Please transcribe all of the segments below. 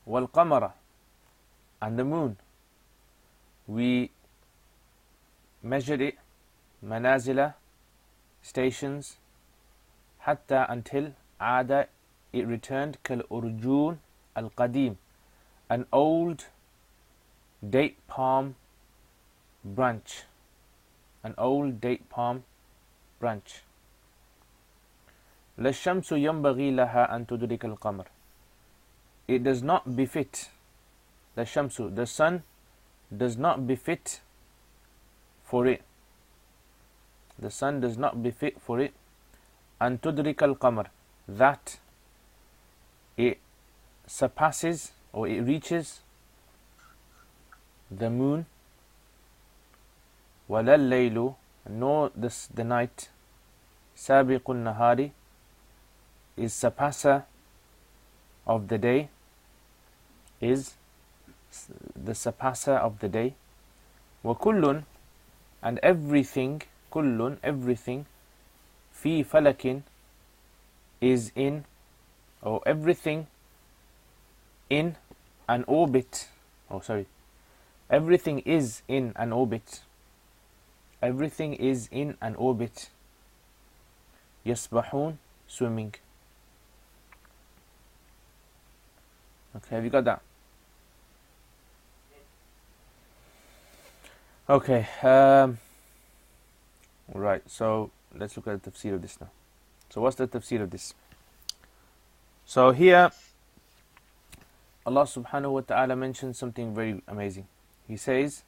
وَالْقَمَرَ, and the moon. We measured it, manazila, stations, hatta, until, عاد, it returned, كالأرجون القديم, an old date palm branch. An old date palm branch. لَلشَّمْسُ يَنْبَغِي لَهَا أَن تُدْرِكَ الْقَمَرَ. It does not befit, the shamsu, the sun does not befit for it. The sun does not befit for it. أَن تُدْرِكَ الْقَمَرَ, that it surpasses or it reaches the moon. وَلَا اللَّيْلُ, nor the night, سَابِقُ النَّهَارِ, is surpasser of the day, is the surpasser of the day. وَكُلٌّ, and everything, كُلٌّ, everything, فِي فَلَكٍ, is in, or everything in an orbit, everything is in an orbit. Everything is in an orbit. يَسْبَحُونَ, swimming. Okay, have you got that? Okay, right, so let's look at the tafsir of this now. So what's the tafsir of this? So here, Allah subhanahu wa ta'ala mentions something very amazing. He says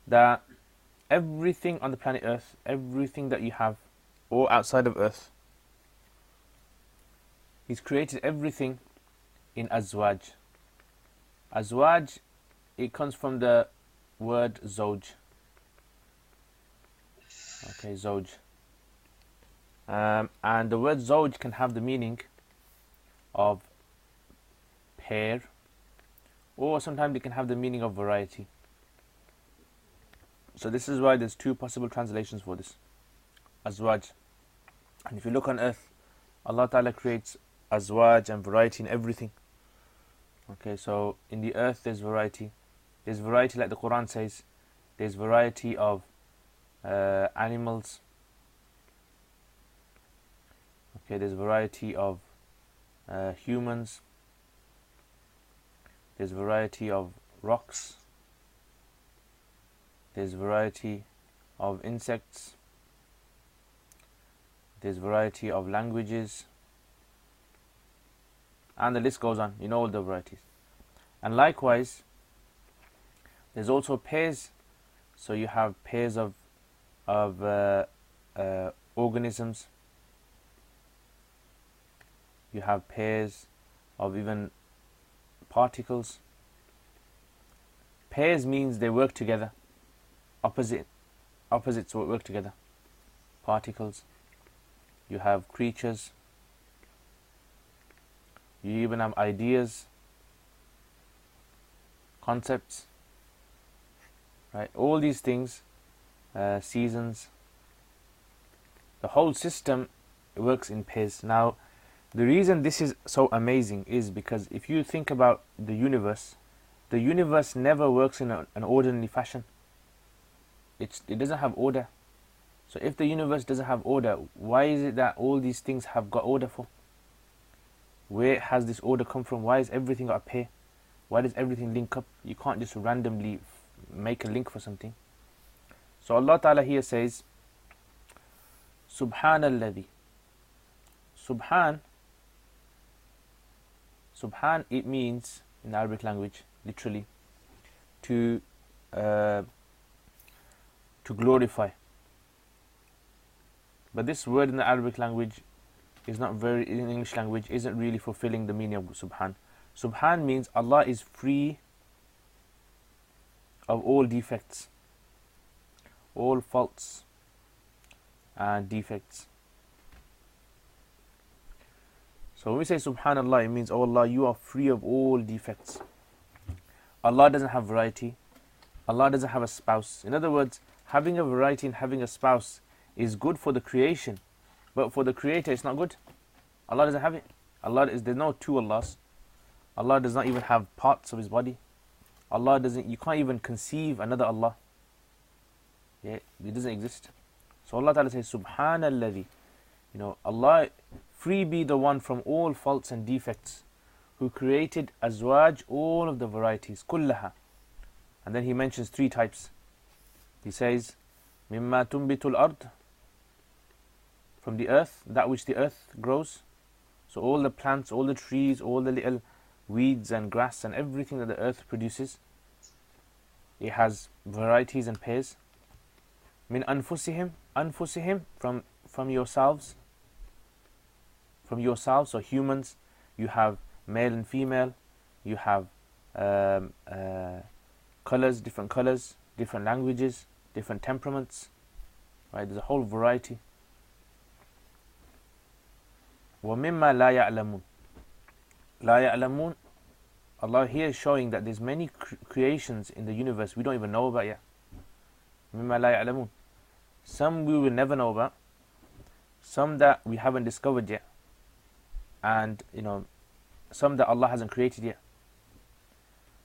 that everything on the planet Earth, everything that you have, or outside of Earth, He's created everything in azwaj. Azwaj, it comes from the word zoj. Okay, zoj. And the word zoj can have the meaning of pair, or sometimes it can have the meaning of variety. So this is why there's two possible translations for this. Azwaj. And if you look on earth, Allah Ta'ala creates azwaj and variety in everything. Okay, so in the earth there's variety. There's variety, like the Quran says. There's variety of animals. Okay, there's variety of humans. There's variety of rocks. There's variety of insects. There's variety of languages. And the list goes on. You know all the varieties. And likewise, there's also pairs. So you have pairs of organisms. You have pairs of even particles. Pairs means they work together. Opposites work together. Particles. You have creatures. You even have ideas, concepts, right? All these things, seasons, the whole system works in pairs. Now, the reason this is so amazing is because if you think about the universe never works in an ordinary fashion. It doesn't have order. So if the universe doesn't have order, why is it that all these things have got order for? Where has this order come from? Why is everything got a pair? Why does everything link up? You can't just randomly make a link for something. So Allah Ta'ala here says, Subhanalladhi. Subhan, it means, in the Arabic language, literally, to glorify. But this word in the Arabic language is not very, in English language, isn't really fulfilling the meaning of Subhan. Subhan means Allah is free of all defects, all faults and defects. So when we say Subhanallah, it means, oh Allah, you are free of all defects. Allah doesn't have variety. Allah doesn't have a spouse. In other words, having a variety and having a spouse is good for the creation, but for the creator it's not good. Allah doesn't have it. There's no two Allahs. Allah does not even have parts of His body. Allah doesn't, you can't even conceive another Allah. Yeah, it doesn't exist. So Allah Ta'ala says, Subhanalladhi. You know, Allah, free be the one from all faults and defects, who created azwaj, all of the varieties, kullaha. And then He mentions 3 types. He says, Mimma tumbitul ard, from the earth, that which the earth grows. So all the plants, all the trees, all the little weeds and grass and everything that the earth produces, it has varieties and pairs. Min anfusihim, anfusihim, from yourselves. From yourselves, so humans, you have male and female, you have colors, different languages, different temperaments, right? There's a whole variety. وَمِمَّا لَا يَعْلَمُونَ. لَا يَعْلَمُونَ. Allah here is showing that there's many creations in the universe we don't even know about yet. مِمَّا لَا يَعْلَمُونَ. Some we will never know about, some that we haven't discovered yet, and you know, some that Allah hasn't created yet.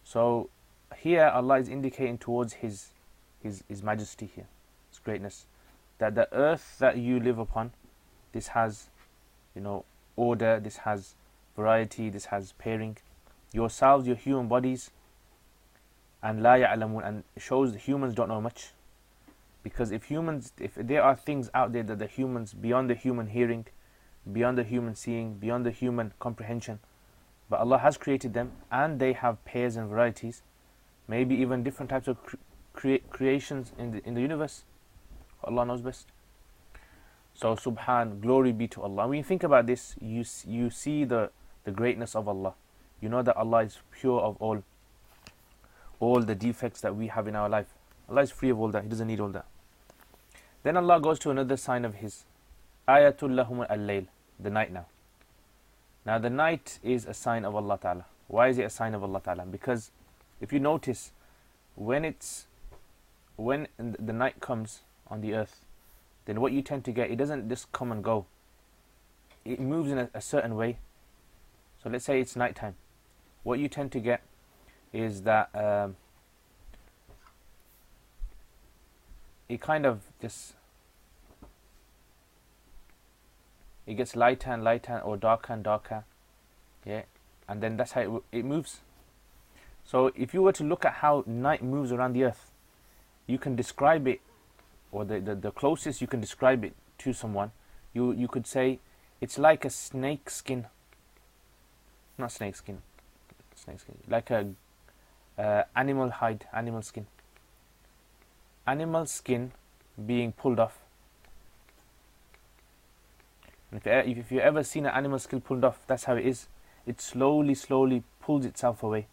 So here Allah is indicating towards His majesty here, His greatness, that the earth that you live upon, this has, you know, order, this has variety, this has pairing. Yourselves, your human bodies, and la ya'lamun, and it shows that humans don't know much. Because if there are things out there that the humans, beyond the human hearing, beyond the human seeing, beyond the human comprehension, but Allah has created them, and they have pairs and varieties, maybe even different types of creations in the universe. Allah knows best. So subhan, glory be to Allah. When you think about this, you see the greatness of Allah. You know that Allah is pure of all the defects that we have in our life. Allah is free of all that. He doesn't need all that. Then Allah goes to another sign of His. Ayatul lahum al-layl, the night now. Now the night is a sign of Allah Ta'ala. Why is it a sign of Allah Ta'ala? Because if you notice, when the night comes on the earth, then what you tend to get, it doesn't just come and go. It moves in a certain way. So let's say it's nighttime. What you tend to get is that it kind of just, it gets lighter and lighter, or darker and darker, yeah, and then that's how it moves. So if you were to look at how night moves around the earth, you can describe it, or the closest you can describe it to someone, you could say it's like a snake skin. Not snake skin, like a animal hide, animal skin. Animal skin being pulled off. And if you've ever seen an animal skin pulled off, that's how it is. It slowly pulls itself away.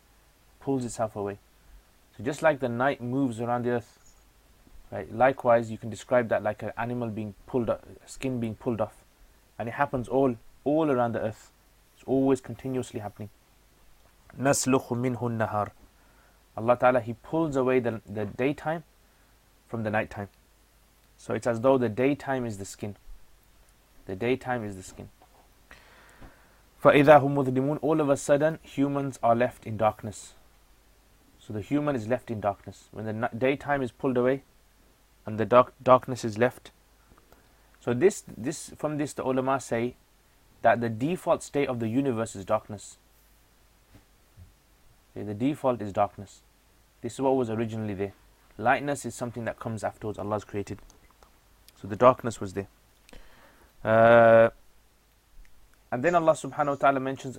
So just like the night moves around the earth, right? Likewise, you can describe that like an animal being pulled off, skin being pulled off. And it happens all around the earth. It's always continuously happening. نَسْلُخُ مِنْهُ النَّهَارِ. Allah Ta'ala, He pulls away the daytime from the nighttime. So it's as though the daytime is the skin. The daytime is the skin. فَإِذَا هُمْ مُظْلِمُونَ. All of a sudden, humans are left in darkness. So the human is left in darkness. When the daytime is pulled away and the darkness is left. So from this the ulama say that the default state of the universe is darkness. Okay, the default is darkness. This is what was originally there. Lightness is something that comes afterwards. Allah's created. So the darkness was there. And then Allah subhanahu wa ta'ala mentions